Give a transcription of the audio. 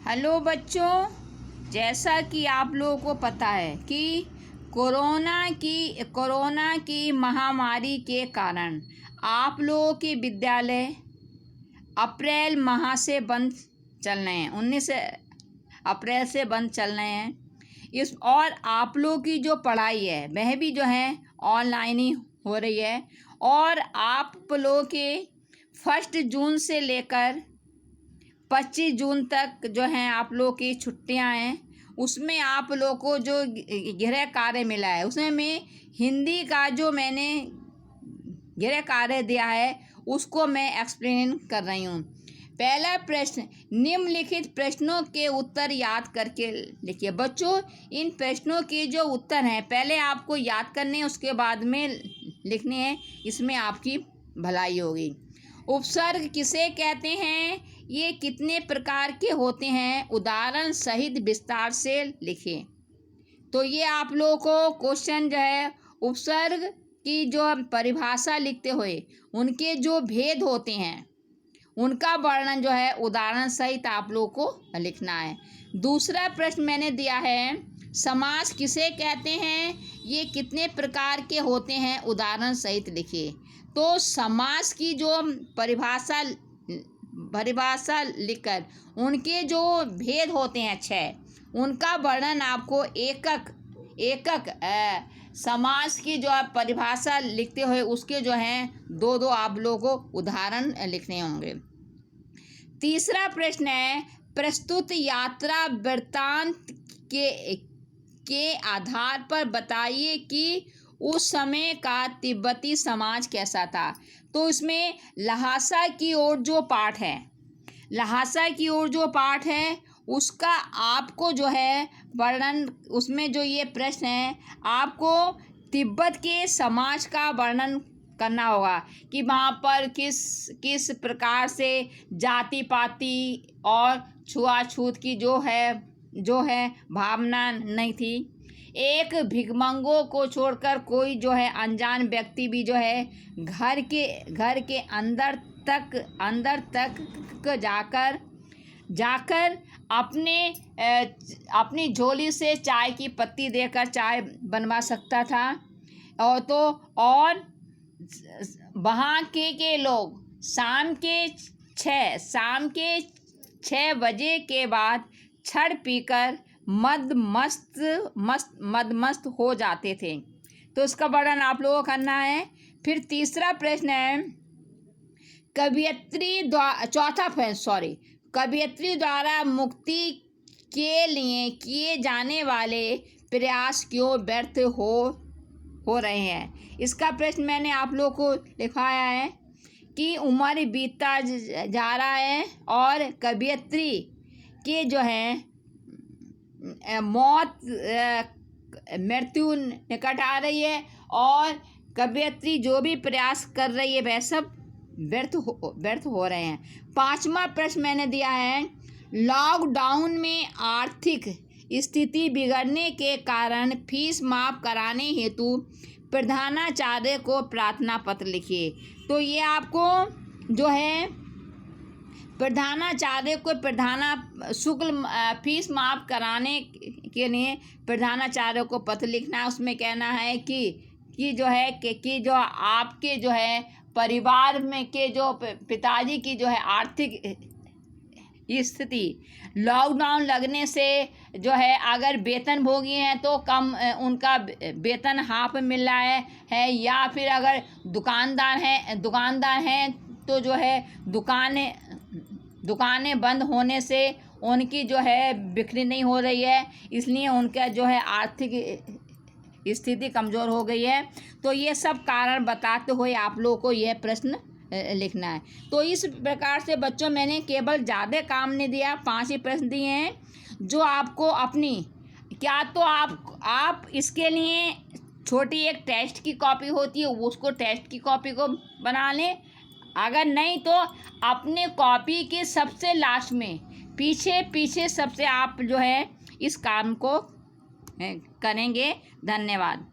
Hello बच्चों, जैसा कि आप लोगों को पता है कि कोरोना की महामारी के कारण आप लोगों के विद्यालय अप्रैल माह से बंद चल रहे हैं। 19 अप्रैल से बंद चल रहे हैं। और आप लोगों की जो पढ़ाई है वह भी जो है ऑनलाइन ही हो रही है। और आप लोगों के 1 जून से लेकर 25 जून तक जो हैं आप लोगों की छुट्टियां हैं। उसमें आप लोगों को जो गृह कार्य मिला है उसमें मैं हिंदी का जो मैंने गृह कार्य दिया है उसको मैं एक्सप्लेन कर रही हूँ। पहला प्रश्न, निम्नलिखित प्रश्नों के उत्तर याद करके लिखिए। बच्चों, इन प्रश्नों के जो उत्तर हैं पहले आपको याद करने हैं, उसके बाद में लिखने हैं। इसमें आपकी भलाई होगी। उपसर्ग किसे कहते हैं? ये कितने प्रकार के होते हैं? उदाहरण सहित विस्तार से लिखें। तो ये आप लोगों को क्वेश्चन जो है उपसर्ग की जो परिभाषा लिखते हुए उनके जो भेद होते हैं उनका वर्णन जो है उदाहरण सहित आप लोगों को लिखना है। दूसरा प्रश्न मैंने दिया है, समास किसे कहते हैं? ये कितने प्रकार के होते हैं? उदाहरण सहित लिखिए। तो समास की जो परिभाषा लिखकर उनके जो भेद होते हैं 6, उनका वर्णन आपको एकक समास की जो परिभाषा लिखते हुए उसके जो हैं दो आप लोगों को उदाहरण लिखने होंगे। तीसरा प्रश्न है, प्रस्तुत यात्रा वृत्तांत के आधार पर बताइए कि उस समय का तिब्बती समाज कैसा था। तो इसमें लहासा की ओर जो पाठ है उसका आपको जो है वर्णन, उसमें जो ये प्रश्न है आपको तिब्बत के समाज का वर्णन करना होगा कि वहाँ पर किस प्रकार से जाति पाति और छुआछूत की जो है भावना नहीं थी। एक भिखमंगों को छोड़कर कोई जो है अनजान व्यक्ति भी जो है घर के अंदर तक जाकर अपनी झोली से चाय की पत्ती देकर चाय बनवा सकता था। और वहाँ के लोग शाम के 6 बजे के बाद छड़ पीकर मदमस्त हो जाते थे। तो इसका वर्णन आप लोगों को करना है। फिर तीसरा प्रश्न है, कवियत्री द्वारा मुक्ति के लिए किए जाने वाले प्रयास क्यों व्यर्थ हो रहे हैं। इसका प्रश्न मैंने आप लोगों को लिखवाया है कि उम्र बीतता जा रहा है और कवियत्री के जो है मृत्यु निकट आ रही है और कवियत्री जो भी प्रयास कर रही है वह सब व्यर्थ हो रहे हैं। 5वां प्रश्न मैंने दिया है, लॉकडाउन में आर्थिक स्थिति बिगड़ने के कारण फीस माफ कराने हेतु प्रधानाचार्य को प्रार्थना पत्र लिखिए। तो ये आपको जो है प्रधानाचार्य को शुल्क फीस माफ कराने के लिए प्रधानाचार्य को पत्र लिखना है। उसमें कहना है कि जो आपके जो है परिवार में के जो पिताजी की जो है आर्थिक स्थिति लॉकडाउन लगने से जो है अगर वेतन भोगी हैं तो कम उनका वेतन हाफ मिल रहा है या फिर अगर दुकानदार हैं तो जो है दुकानें बंद होने से उनकी जो है बिक्री नहीं हो रही है, इसलिए उनका जो है आर्थिक स्थिति कमज़ोर हो गई है। तो ये सब कारण बताते हुए आप लोगों को यह प्रश्न लिखना है। तो इस प्रकार से बच्चों मैंने केवल ज़्यादा काम नहीं दिया, 5 ही प्रश्न दिए हैं जो आपको आप इसके लिए छोटी एक टेस्ट की कॉपी होती है, उसको टेस्ट की कॉपी को बना लें। अगर नहीं तो अपने कॉपी के सबसे लास्ट में पीछे सबसे आप जो है इस काम को करेंगे। धन्यवाद।